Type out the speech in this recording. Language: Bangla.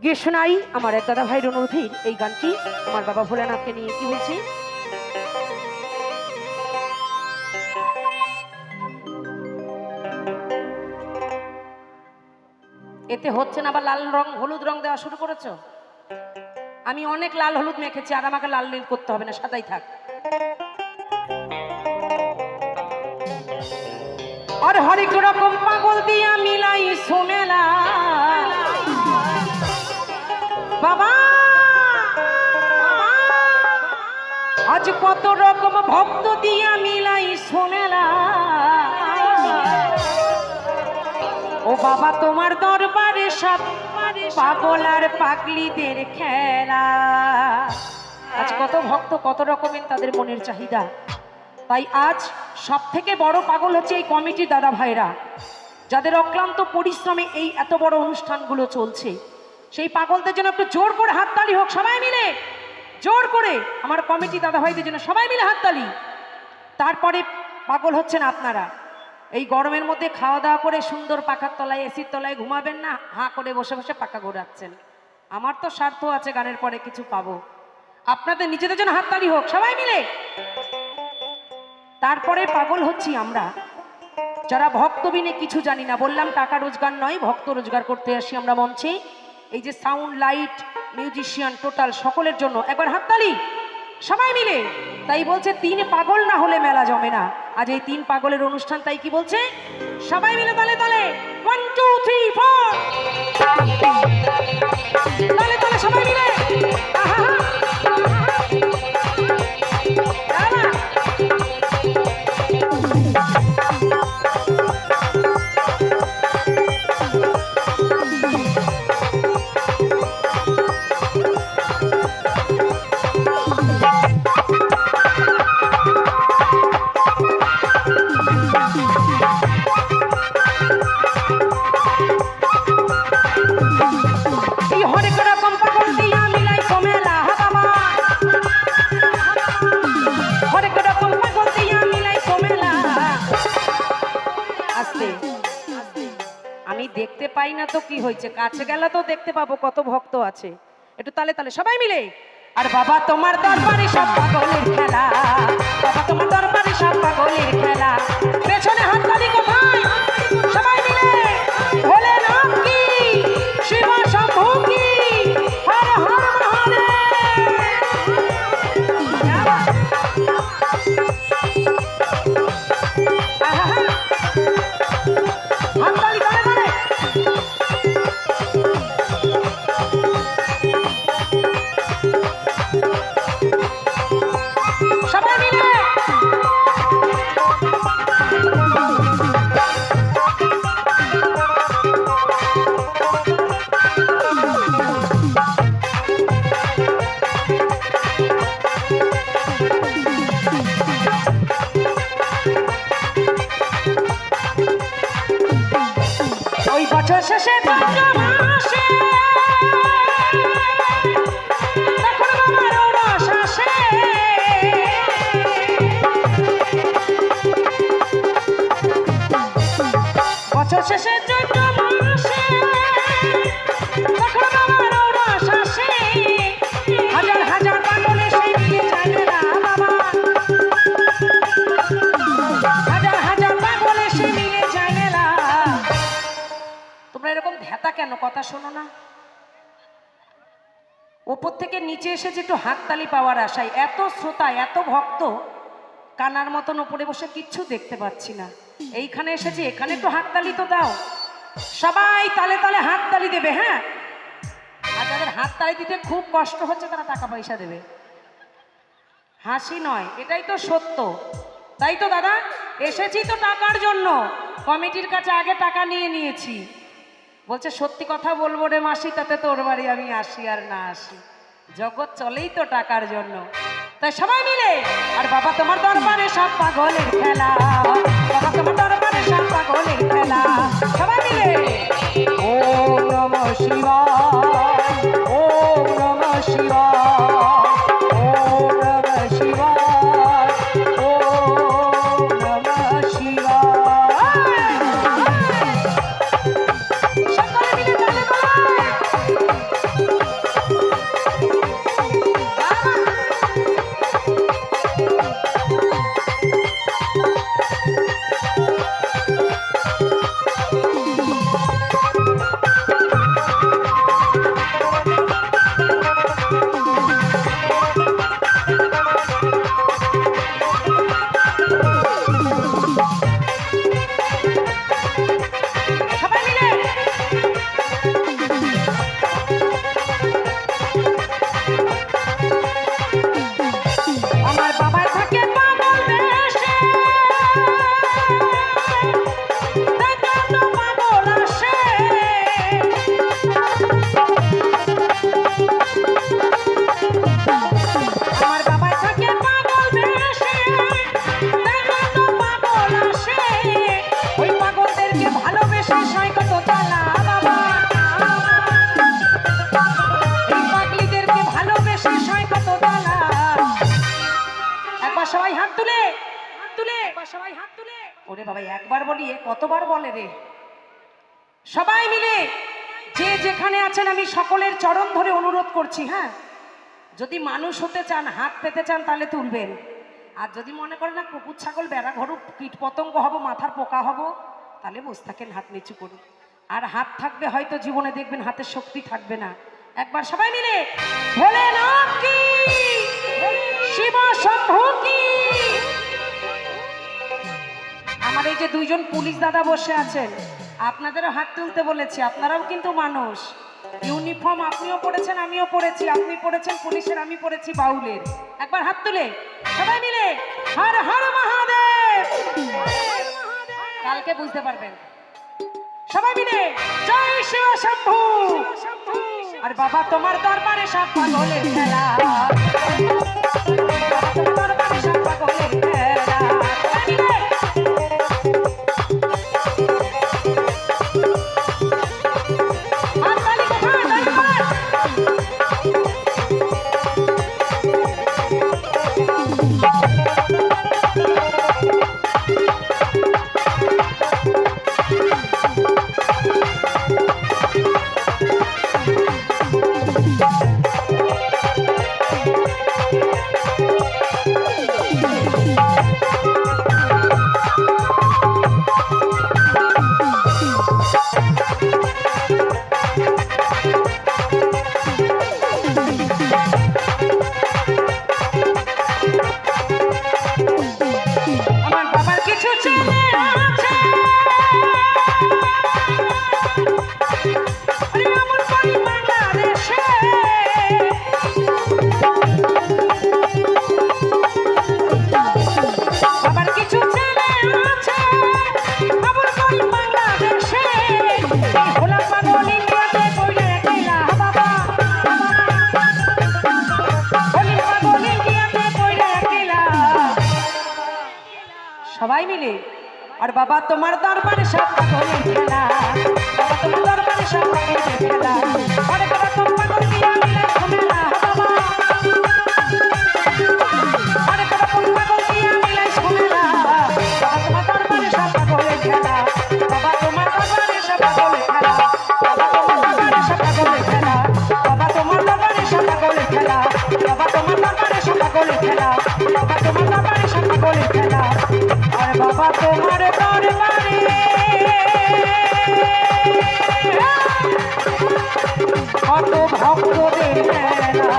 গিয়ে শোনাই আমার এক দাদা ভাইয়ের অনুরোধেই এই গানটি আমার বাবা ভোলানাথকে নিয়ে। কি হয়েছে? এতে হচ্ছে না, আবার লাল রং হলুদ রং দেওয়া শুরু করেছো? আমি অনেক লাল হলুদ মেখেছি, আর আমাকে লাল নীল করতে হবে না, সাদাই থাক। আর হরেক রকম পাগল দিয়া মিলাই সোমেলা বাবা, আজ কত রকম ভক্ত দিয়া মিলাই সোমেলা। ও বাবা তোমার দরবারে সব পাগল আর পাগলিদের খেলা। আজ কত ভক্ত, কত রকমের তাদের মনের চাহিদা। তাই আজ সব থেকে বড় পাগল হচ্ছে এই কমিটির দাদা ভাইরা, যাদের অক্লান্ত পরিশ্রমে এই এত বড় অনুষ্ঠানগুলো চলছে। সেই পাগলদের জন্য একটু জোর করে হাততালি হোক, সবাই মিলে জোর করে আমার কমিটি দাদা ভাইদের জন্য সবাই মিলে হাততালি। তারপরে পাগল হচ্ছেন আপনারা, এই গরমের মধ্যে খাওয়া দাওয়া করে সুন্দর পাখার তলায় এসির তলায় ঘুমাবেন না, হাঁ করে বসে বসে পাখা ঘোরাচ্ছেন। আমার তো স্বার্থ আছে গানের পরে কিছু পাবো, আপনাদের নিজেদের জন্য হাততালি হোক সবাই মিলে। তারপরে পাগল হচ্ছি আমরা যারা ভক্তবিনে কিছু জানি না। বললাম টাকা রোজগার নয়, ভক্ত রোজগার করতে আসি আমরা মঞ্চে। এই যে সাউন্ড, লাইট, মিউজিশিয়ান, টোটাল সকলের জন্য একবার হাততালি সবাই মিলে। তাই বলছে তিন পাগল না হলে মেলা জমে না। আজ এই তিন পাগলের অনুষ্ঠান, তাই কি বলছে সবাই মিলে তালে তালে 1 2 3 4 তালে তালে সবাই মিলে। আহা দেখতে পাই না তো কি হয়েছে, কাছে গেলে তো দেখতে পাবো কত ভক্ত আছে। একটু তালে তালে সবাই মিলে। আর বাবা তোমার দরবারে সব পাগলের খেলা, বাবা তোমার দরবারে সব পাগলের খেলা। পেছনে হাততালি কোথায় সবাই মিলে। ভোলে নাম কি, শিব শম্ভু কি, হর হর মহাদেব। হাততালি তালে তালে সবাই মিলে। ওই বছর শেষে মাসে তখন বাবার রস আসে। বছর শেষে চৈত্র মাসে তখন বাবার রস আসে। হাজার হাজার পাগল এসে মিলে যায় না বাবা, হাজার হাজার পাগল এসে মিলে যায় না। তোমরা এরকম ধ্যাতা কেন, কথা শোনো না? ওপর থেকে নিচে এসেছে একটু হাততালি পাওয়ার আশায়। এত শ্রোতা, এত ভক্ত, কানার মতন ওপরে বসে কিচ্ছু দেখতে পাচ্ছি না। এইখানে এসেছি, এখানে একটু হাততালি তো দাও সবাই, তালে তালে হাততালি দেবে। হ্যাঁ, আর যাদের হাততালি দিতে খুব কষ্ট হচ্ছে তারা টাকা পয়সা দেবে, হাসি নয়, এটাই তো সত্য। তাই তো দাদা, এসেছি তো টাকার জন্য, কমিটির কাছে আগে টাকা নিয়ে নিয়েছি। বলছে সত্যি কথা বলবো রে মাসি, তাতে তোর বাড়ি আমি আসি আর না আসি, জগৎ চলেই তো টাকার জন্য। তাই সবাই মিলে। আর বাবা তোমার দরবারে সব পাগলের খেলা, বাবা তোমার দরবারে সব পাগলের খেলা। সবাই মিলে ওম নমঃ শিবায়, ওম নমঃ শিবায়, ওম নমঃ শিবায়, ওম নমঃ শিবায়। সকলে মিলে তালে তালে সবাই হাত তুলে। ওরে বাবা, একবার বলি কতবার বলে রে। সবাই মিলে যে যেখানে আছেন আমি সকলের চরণ ধরে অনুরোধ করছি, হ্যাঁ, যদি মানুষ হতে চান, হাত পেতে চান, তাহলে তুলবেন। আর যদি মনে করেন না কুকুর ছাগল বেড়া ঘর কীট পতঙ্গ হব, মাথার পোকা হব, তাহলে বসে থাকেন হাত নিচু করুন। আর হাত থাকবে হয়তো জীবনে, দেখবেন হাতের শক্তি থাকবে না। একবার সবাই মিলে ভোলেনাথ কি, শিব শম্ভু কি। আমার এই যে দুইজন পুলিশ দাদা বসে আছেন, আপনাদেরও হাত তুলতে বলেছি, আপনারাও কিন্তু মানুষ। ইউনিফর্ম আপনিও পড়েছেন, আমিও পড়েছি, আপনি পড়েছেন পুলিশের, আমি পড়েছি বাউলের। একবার হাত তুলে সবাই মিলে হর হর মহাদেব। কালকে বুঝতে পারবেন। সবাই মিলে জয় শিব শম্ভু। আর বাবা তোমার দরবারে সব পাগলের খেলা, দরবারে সব পাগলের খেলা। সবাই মিলে আর বাবা তোমার দরবারে সব পাগলের খেলা, বাবা তোমার দরবারে সব পাগলের খেলা। অনেক রকম পাগল দিয়া মিলে ঝামেলা বাবা, অনেক রকম পাগল দিয়া মিলে ঝামেলা। বাবা তোমার দরবারে সব পাগলের খেলা, বাবা তোমার দরবারে সব পাগলের খেলা, বাবা তোমার দরবারে সব পাগলের খেলা, বাবা তোমার দরবারে সব পাগলের খেলা, বাবা তোমার দরবারে সব পাগলের খেলা, বাবা তোমার দরবারে সব পাগলের খেলা। আর বাবা তোমার দরবারে কত ভক্তদের মেলা।